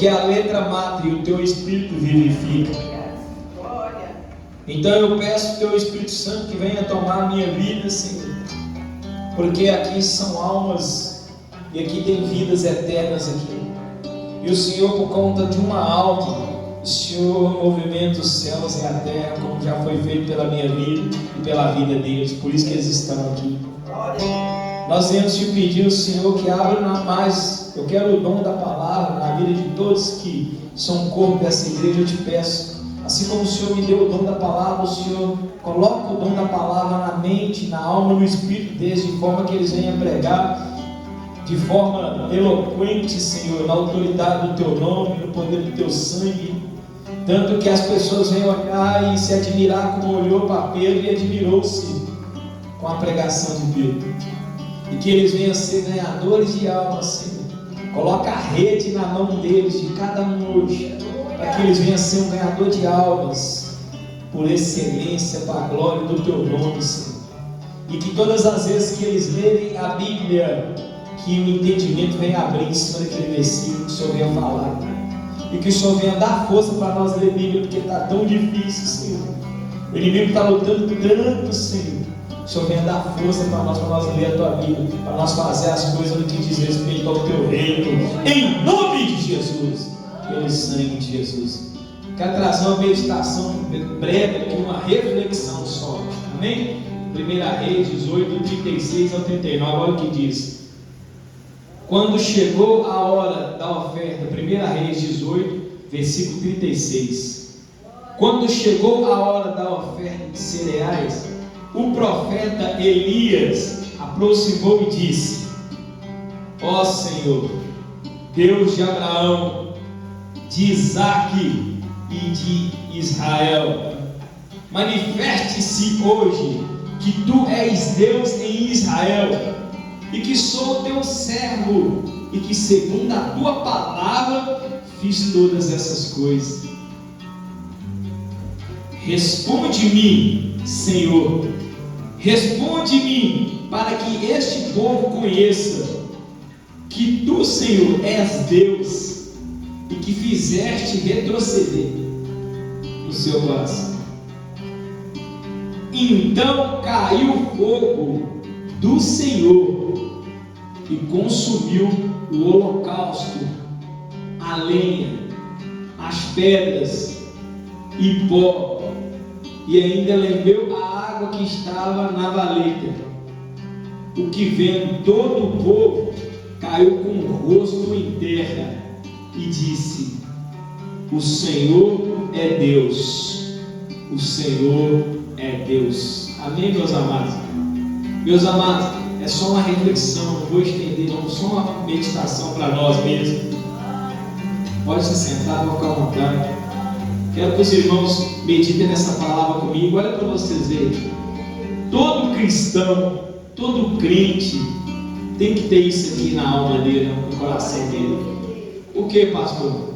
Porque a letra mata e o teu Espírito vivifica. Então eu peço o teu Espírito Santo que venha tomar a minha vida, Senhor. Porque aqui são almas e aqui tem vidas eternas aqui. E o Senhor, por conta de uma alma, o Senhor movimenta os céus e a terra, como já foi feito pela minha vida e pela vida deles. Por isso que eles estão aqui. Nós viemos te pedir, o Senhor, que abra mais. Eu quero o dom da palavra na vida de todos que são corpo dessa igreja. Eu te peço, assim como o Senhor me deu o dom da palavra, o Senhor coloca o dom da palavra na mente, na alma, no espírito deles, de forma que eles venham pregar de forma eloquente, Senhor, na autoridade do teu nome, no poder do teu sangue, tanto que as pessoas venham olhar e se admirar como olhou para Pedro e admirou-se com a pregação de Pedro, e que eles venham ser ganhadores de almas, Senhor. Coloca a rede na mão deles, de cada um hoje, para que eles venham ser um ganhador de almas, por excelência, para a glória do teu nome, Senhor. E que todas as vezes que eles lerem a Bíblia, que o entendimento venha abrir em cima daquele versículo que o Senhor venha falar, e que o Senhor venha dar força para nós ler a Bíblia, porque está tão difícil, Senhor. O inimigo está lutando tanto, Senhor. O Senhor venha dar força para nós ler a tua Bíblia, para nós fazer as coisas no que diz respeito ao teu reino, em nome de Jesus, pelo sangue de Jesus. Quero trazer uma meditação breve aqui, uma reflexão só, amém? 1 Reis 18, 36 ao 39, olha o que diz. Quando chegou a hora da oferta, 1 Reis 18, versículo 36. Quando chegou a hora da oferta de cereais, o profeta Elias aproximou e disse: ó Senhor, Deus de Abraão, de Isaque e de Israel, manifeste-se hoje que tu és Deus em Israel, e que sou teu servo, e que segundo a tua palavra fiz todas essas coisas. Responde-me, Senhor, responde-me, para que este povo conheça que tu, Senhor, és Deus, e que fizeste retroceder o seu coração. Então caiu fogo do Senhor e consumiu o holocausto, a lenha, as pedras e pó, e ainda lambeu a água que estava na valeta. O que vendo todo o povo, caiu com o rosto em terra e disse: o Senhor é Deus, o Senhor é Deus. Amém, meus amados? Meus amados, é só uma reflexão, não vou estender não, só uma meditação para nós mesmos. Pode se sentar, vou ficar à vontade. Quero que os irmãos meditem nessa palavra comigo. Olha para vocês verem. Todo cristão, todo crente tem que ter isso aqui na alma dele, no coração dele. O que, pastor?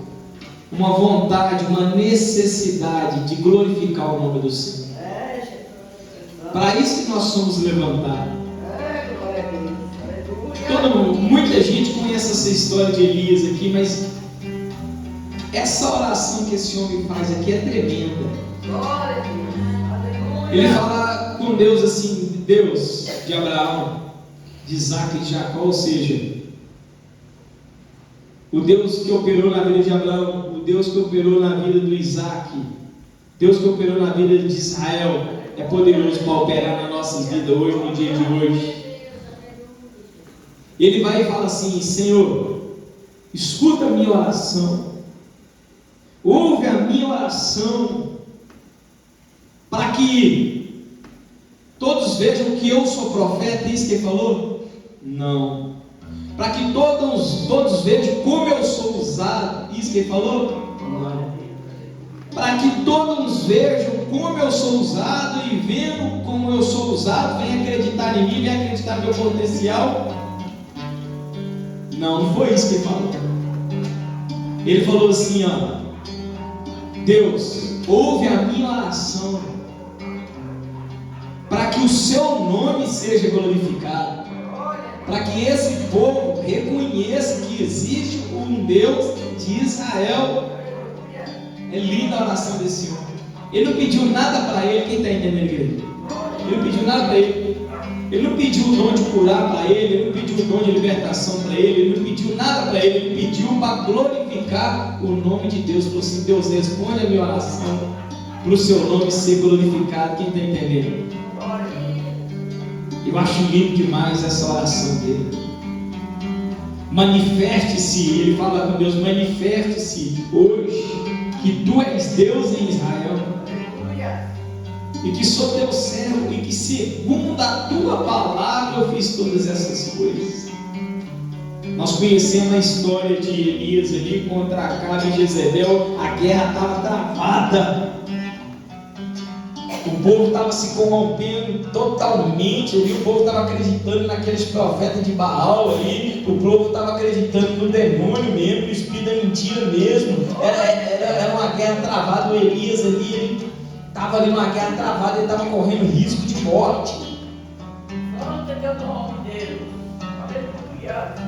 Uma vontade, uma necessidade de glorificar o nome do Senhor. Para isso que nós somos levantados. Muita gente conhece essa história de Elias aqui, mas essa oração que esse homem faz aqui é tremenda. Ele fala com Deus assim: Deus de Abraão, de Isaque e de Jacó, ou seja, o Deus que operou na vida de Abraão, o Deus que operou na vida do Isaque, Deus que operou na vida de Israel, é poderoso para operar nas nossas vidas hoje, no dia de hoje. E ele vai e fala assim: Senhor, escuta a minha oração, ouve a minha oração, para que todos vejam que eu sou profeta. Isso que ele falou? Não. Para que todos vejam como eu sou usado. Isso que ele falou? Não. Para que todos vejam como eu sou usado, e vendo como eu sou usado, venham acreditar em mim, venham acreditar no meu potencial. Não, não foi isso que ele falou. Ele falou assim, ó: Deus, ouve a minha oração, para que o seu nome seja glorificado. para que esse povo reconheça que existe um Deus de Israel. É linda a oração desse homem. Ele não pediu nada para ele. Quem está entendendo, igreja? Ele não pediu nada para ele. Ele não pediu o dom de curar para ele. Ele não pediu o dom de libertação para ele. Ele não pediu nada para ele. Ele pediu para glorificar o nome de Deus. Falou assim: Deus, responde a minha oração para o seu nome ser glorificado. Quem está entendendo? Eu acho lindo demais essa oração dele. Manifeste-se, ele fala com Deus: manifeste-se hoje que tu és Deus em Israel, e que sou teu servo, e que segundo a tua palavra eu fiz todas essas coisas. Nós conhecemos a história de Elias ali contra Acabe e Jezebel. A guerra estava travada, o povo estava se corrompendo totalmente ali, o povo estava acreditando naqueles profetas de Baal ali, o povo estava acreditando no demônio mesmo, no espírito da mentira mesmo. Era uma guerra travada. O Elias ali, ele estava ali numa guerra travada, ele estava correndo risco de morte.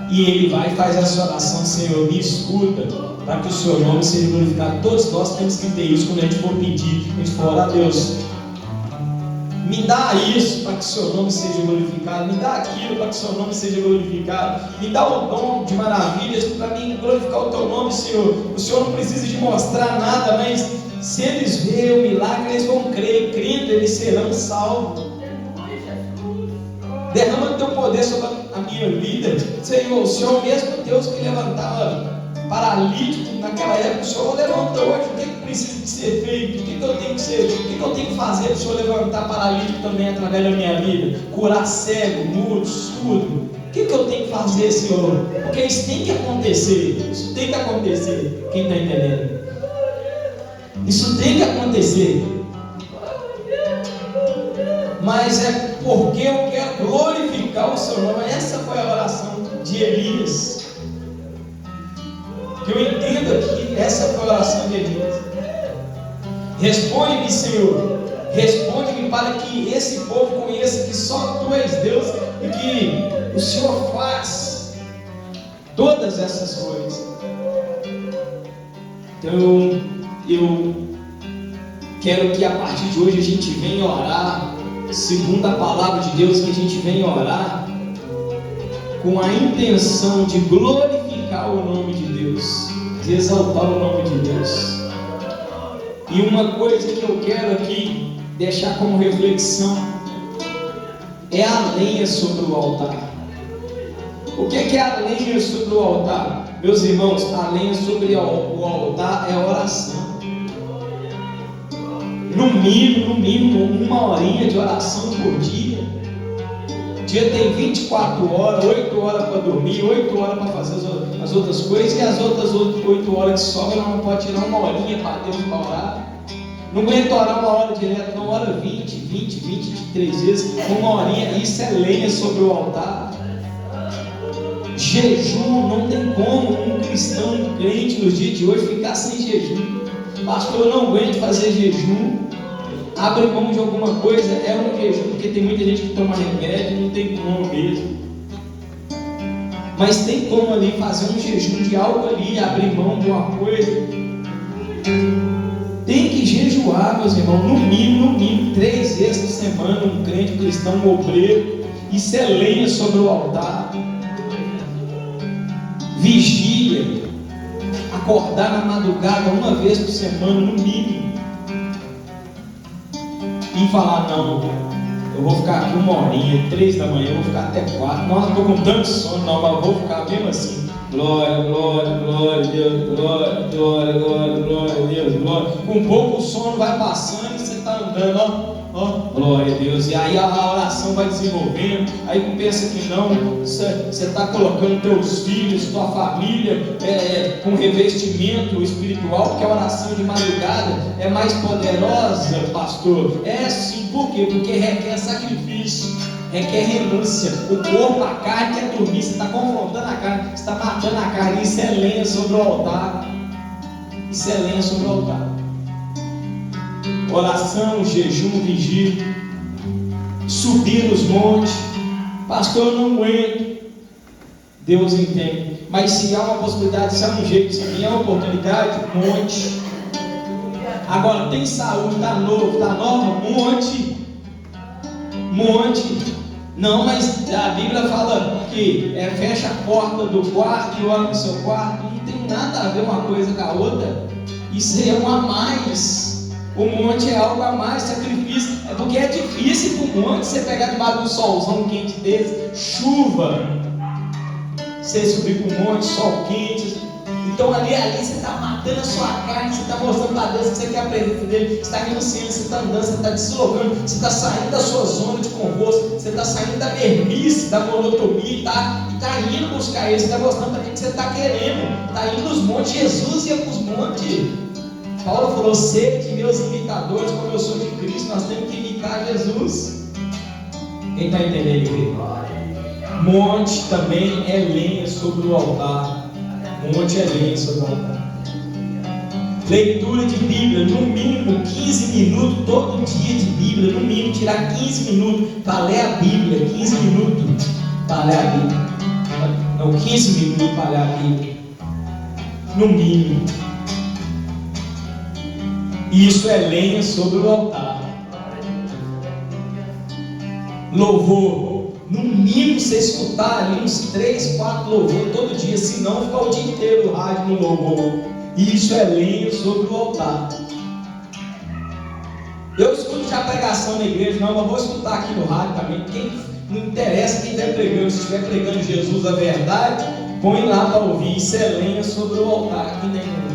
E ele vai e faz essa oração: Senhor, me escuta, para que o seu nome seja glorificado. Todos nós temos que ter isso quando a gente for pedir, a gente for orar a Deus. Me dá isso para que o seu nome seja glorificado. Me dá aquilo para que o seu nome seja glorificado. Me dá o dom de maravilhas para mim glorificar o teu nome, Senhor. O Senhor não precisa de mostrar nada, mas se eles verem o milagre, eles vão crer. Crendo, eles serão salvos. Derrama o teu poder sobre a minha vida, Senhor. O Senhor mesmo Deus que levantava paralítico naquela época, o Senhor levanta hoje. O que precisa de ser feito? O que eu tenho que ser? O que eu tenho que fazer para o Senhor levantar paralítico também através da minha vida? Curar cego, mudo, surdo. O que eu tenho que fazer, Senhor? Porque isso tem que acontecer. Isso tem que acontecer. Quem está entendendo? Isso tem que acontecer. Mas é porque eu quero glorificar o seu nome. Essa foi a oração de Elias. Que eu entendo aqui, essa foi a oração de Elias. Responde-me, Senhor. Responde-me para que esse povo conheça que só tu és Deus e que o Senhor faz todas essas coisas. Então eu quero que a partir de hoje a gente venha orar, segundo a palavra de Deus, que a gente venha orar com a intenção de glorificar o nome de Deus, de exaltar o nome de Deus. E uma coisa que eu quero aqui deixar como reflexão é a lenha sobre o altar. O que é a lenha sobre o altar? Meus irmãos, a lenha sobre o altar é a oração. No mínimo, uma horinha de oração por dia. O dia tem 24 horas, 8 horas para dormir, 8 horas para fazer as outras coisas, e as outras 8 horas que sobram, não pode tirar uma horinha para Deus para orar. Não aguenta orar uma hora direto, não, ora 23 vezes, uma horinha. Isso é lenha sobre o altar. Jejum, não tem como um cristão, um crente nos dias de hoje ficar sem jejum. Pastor, eu não aguento fazer jejum. Abre mão de alguma coisa, é um jejum, porque tem muita gente que toma remédio, não tem como mesmo. Mas tem como ali fazer um jejum de algo ali, abrir mão de uma coisa. Tem que jejuar, meus irmãos, no mínimo 3 vezes por semana, um crente, um cristão, um obreiro. Isso é lenha sobre o altar. Vigília, acordar na madrugada uma vez por semana, no mínimo. E falar: não, eu vou ficar aqui uma horinha, 3 da manhã, eu vou ficar até 4. Não, estou com tanto sono, não, mas eu vou ficar mesmo assim. Glória, glória, glória a Deus, glória, glória, glória, glória a Deus, glória. Com pouco o sono vai passando e você está andando, ó, glória a Deus. E aí a oração vai desenvolvendo. Aí pensa que não, você está colocando teus filhos, tua família com revestimento espiritual, porque a oração de madrugada é mais poderosa, pastor. É sim, por quê? Porque requer sacrifício, requer renúncia. O corpo, a carne quer dormir, você está confrontando a carne, você está matando a carne. Isso é lenha sobre o altar. Isso é lenha sobre o altar. Oração, jejum, vigília, subir nos montes. Pastor, eu não aguento. Deus entende. Mas se há uma possibilidade, se há um jeito, se vier uma oportunidade, monte. Agora, tem saúde, está novo, está nova, monte. Não, mas a Bíblia fala que fecha a porta do quarto e olha no seu quarto. Não tem nada a ver uma coisa com a outra. Isso é um a mais. O monte é algo a mais, sacrifício. É porque é difícil para o monte você pegar debaixo do solzão quente desse, chuva, você subir para o monte, sol quente. Então ali você está matando a sua carne, você está mostrando para Deus que você quer a presença dele, você está renunciando, você está andando, você está deslocando, você está saindo da sua zona de conforto, você está saindo da vermice, da monotonia e está indo buscar ele, você está mostrando para ele que você está querendo, está indo nos montes. Jesus ia para os montes. Paulo falou: sede meus imitadores, como eu sou de Cristo. Nós temos que imitar Jesus. Quem está entendendo, igreja? Monte também é lenha sobre o altar. Monte é lenha sobre o altar. Leitura de Bíblia, no mínimo 15 minutos todo dia de Bíblia. No mínimo tirar 15 minutos para ler a Bíblia. 15 minutos para ler a Bíblia. Não, 15 minutos para ler a Bíblia. No mínimo. Isso é lenha sobre o altar. Louvor, no mínimo você escutar ali uns 3, 4 louvor todo dia, senão ficar o dia inteiro o rádio no louvor. Isso é lenha sobre o altar. Eu escuto já pregação na igreja, não, mas vou escutar aqui no rádio também. Não interessa quem estiver pregando, se estiver pregando Jesus a verdade, põe lá para ouvir. Isso é lenha sobre o altar aqui dentro.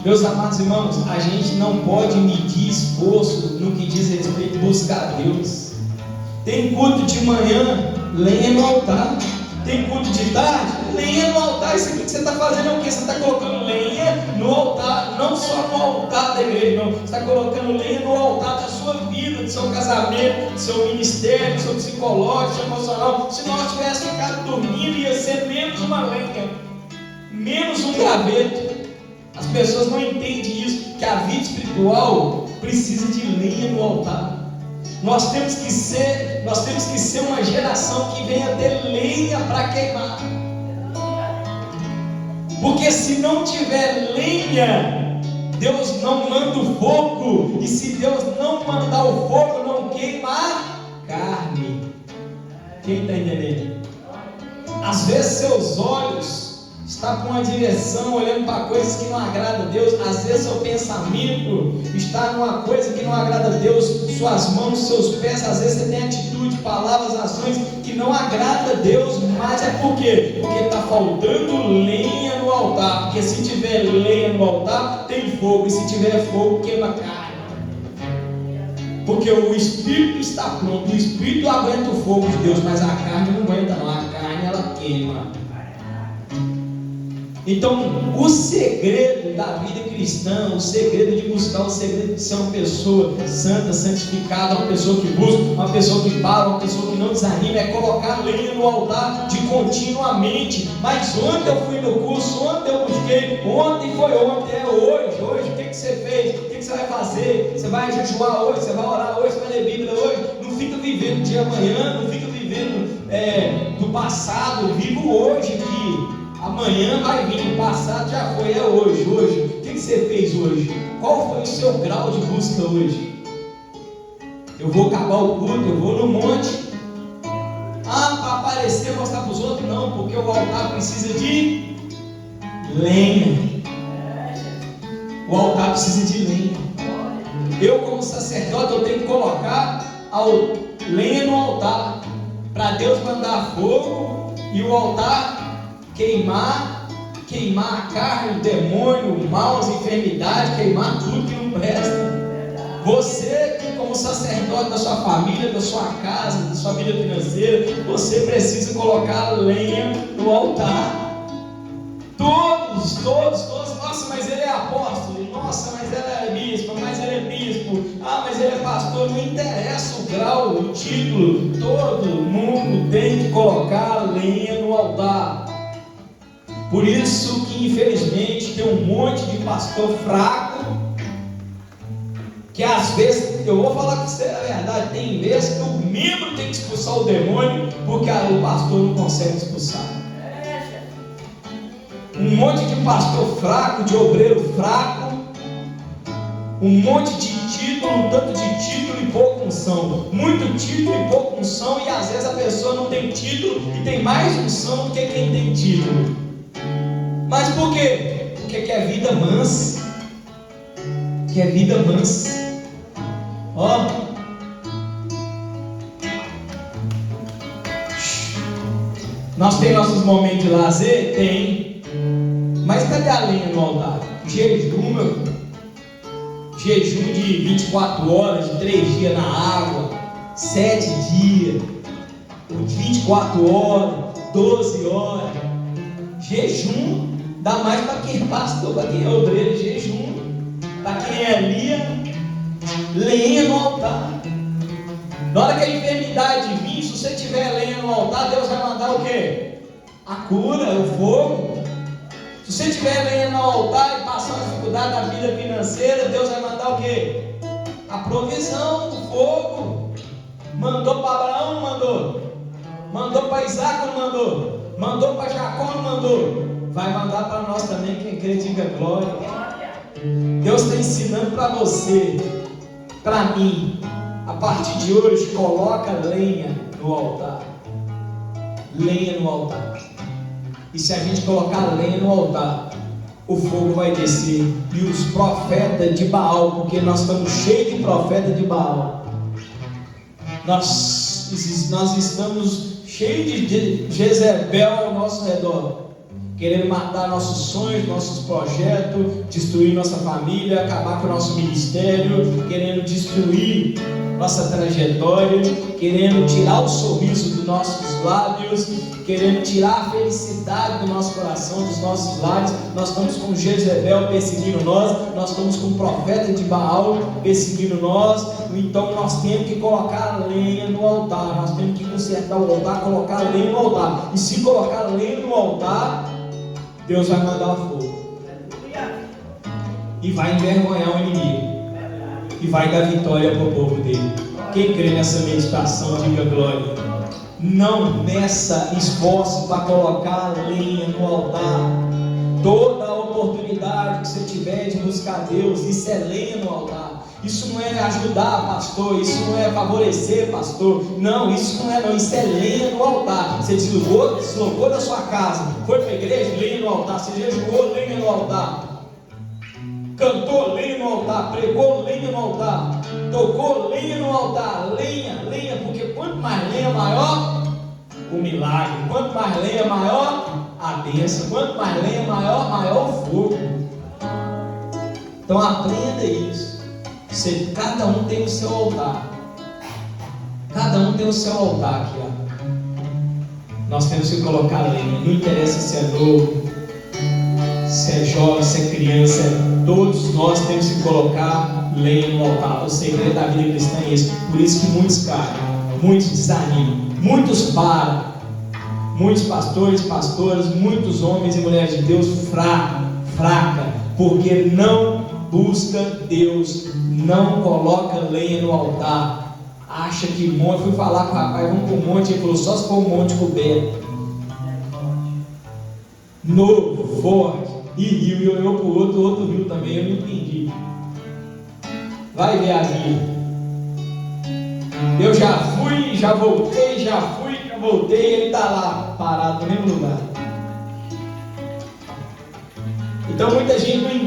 Meus amados irmãos, a gente não pode medir esforço no que diz respeito a buscar Deus. Tem culto de manhã, lenha no altar. Tem culto de tarde, lenha no altar. Isso aqui que você está fazendo é o quê? Você está colocando lenha no altar, não só no altar da igreja, não. Você está colocando lenha no altar da sua vida, do seu casamento, do seu ministério, do seu psicológico, do seu emocional. Se nós tivéssemos ficado dormindo, ia ser menos uma lenha, menos um graveto. As pessoas não entendem isso, que a vida espiritual precisa de lenha no altar. Nós temos que ser uma geração que venha ter lenha para queimar. Porque se não tiver lenha, Deus não manda o fogo. E se Deus não mandar o fogo, não queima a carne. Quem está entendendo? Às vezes seus olhos está com uma direção, olhando para coisas que não agradam a Deus. Às vezes seu pensamento está numa coisa que não agrada a Deus. Suas mãos, seus pés, às vezes você tem atitude, palavras, ações que não agradam a Deus. Mas é por quê? Porque está faltando lenha no altar. Porque se tiver lenha no altar, tem fogo. E se tiver fogo, queima a carne. Porque o Espírito está pronto. O Espírito aguenta o fogo de Deus, mas a carne não aguenta não. A carne ela queima. Então, o segredo da vida cristã, o segredo de buscar, o segredo de ser uma pessoa santa, santificada, uma pessoa que busca, uma pessoa que para, uma pessoa que não desanima, é colocar lenha no altar de continuamente. Mas ontem eu fui no curso, ontem eu busquei, ontem foi ontem, é hoje, o que você fez? O que você vai fazer? Você vai jejuar hoje, você vai orar hoje, você vai ler Bíblia hoje? Não fica vivendo o dia amanhã, não fica vivendo do passado, vivo hoje aqui. Amanhã vai vir, o passado já foi, é hoje. O que você fez hoje? Qual foi o seu grau de busca hoje? Eu vou acabar o culto, eu vou no monte. Para aparecer, mostrar para os outros? Não, porque o altar precisa de lenha. O altar precisa de lenha. Eu, como sacerdote, eu tenho que colocar lenha no altar, para Deus mandar fogo e o altar queimar a carne, o demônio, o mal, as enfermidades, queimar tudo que não presta. Você, como sacerdote da sua família, da sua casa, da sua vida financeira, você precisa colocar lenha no altar. Todos. Nossa, mas ele é apóstolo. Nossa, mas ela é bispo. Mas ele é bispo. Mas ele é pastor. Não interessa o grau, o título. Todo mundo tem que colocar lenha no altar. Por isso que infelizmente tem um monte de pastor fraco, que às vezes eu vou falar com você a verdade, tem vezes que o membro tem que expulsar o demônio, porque o pastor não consegue expulsar. Um monte de pastor fraco, de obreiro fraco, um monte de título, um tanto de título e pouca unção, muito título e pouca unção, e às vezes a pessoa não tem título e tem mais unção do que quem tem título. Mas por quê? Porque quer vida mansa, quer vida mansa. Ó, nós temos nossos momentos de lazer? Tem. Mas cadê a lenha no altar? Jejum, meu. Jejum de 24 horas, de 3 dias na água, 7 dias, 24 horas, 12 horas. Jejum dá mais para quem é pastor, para quem é obreiro. Jejum, para quem é Lia, lenha no altar. Na hora que a enfermidade vir, se você tiver lenha no altar, Deus vai mandar o quê? A cura, o fogo. Se você tiver lenha no altar e passar uma dificuldade da vida financeira, Deus vai mandar o quê? A provisão, o fogo. Mandou para Abraão, não mandou? Mandou para Isaac, não mandou? Mandou para Jacó, não mandou? Vai mandar para nós também, quem crê, diga glória. Deus está ensinando para você, para mim, a partir de hoje, coloca lenha no altar. Lenha no altar. E se a gente colocar lenha no altar, o fogo vai descer. E os profetas de Baal, porque nós estamos cheios de profetas de Baal, nós estamos cheios de Jezebel ao nosso redor, querendo matar nossos sonhos, nossos projetos, destruir nossa família, acabar com o nosso ministério, querendo destruir nossa trajetória, querendo tirar o sorriso dos nossos lábios, querendo tirar a felicidade do nosso coração, dos nossos lares. Nós estamos com Jezebel perseguindo nós estamos com o profeta de Baal perseguindo nós. Então nós temos que colocar a lenha no altar, nós temos que consertar o altar, colocar a lenha no altar. E se colocar a lenha no altar, Deus vai mandar o fogo e vai envergonhar o inimigo e vai dar vitória para o povo dele. Quem crê nessa meditação, diga glória. Não meça esforço para colocar a lenha no altar. Toda a oportunidade que você tiver de buscar Deus, isso é lenha no altar. Isso não é ajudar, pastor. Isso não é favorecer, pastor. Não, isso não é não. Isso é lenha no altar. Você deslocou da sua casa, foi para a igreja, lenha no altar. Você jejuou, lenha no altar. Cantou, lenha no altar. Pregou, lenha no altar. Tocou, lenha no altar. Lenha, lenha, porque quanto mais lenha, maior o milagre. Quanto mais lenha, maior a bênção. Quanto mais lenha, maior o fogo. Então aprenda isso. Cada um tem o seu altar. Cada um tem o seu altar aqui, ó. Nós temos que colocar lenha. Não interessa se é novo, se é jovem, se é criança. Todos nós temos que colocar lenha no altar. O segredo da vida cristã é esse. Por isso que muitos caem, muitos desanimam, muitos param. Muitos pastores, pastoras, muitos homens e mulheres de Deus fraca, porque não busca Deus, não coloca lenha no altar. Acha que monte. Fui falar com o rapaz, vamos para o monte. Ele falou, só se for um monte coberto, novo, forte, e rio. E olhou para o outro rio também. Eu não entendi. Vai ver a vida. Eu já fui, já voltei, já fui, já voltei. Ele está lá, parado no mesmo lugar. Então muita gente não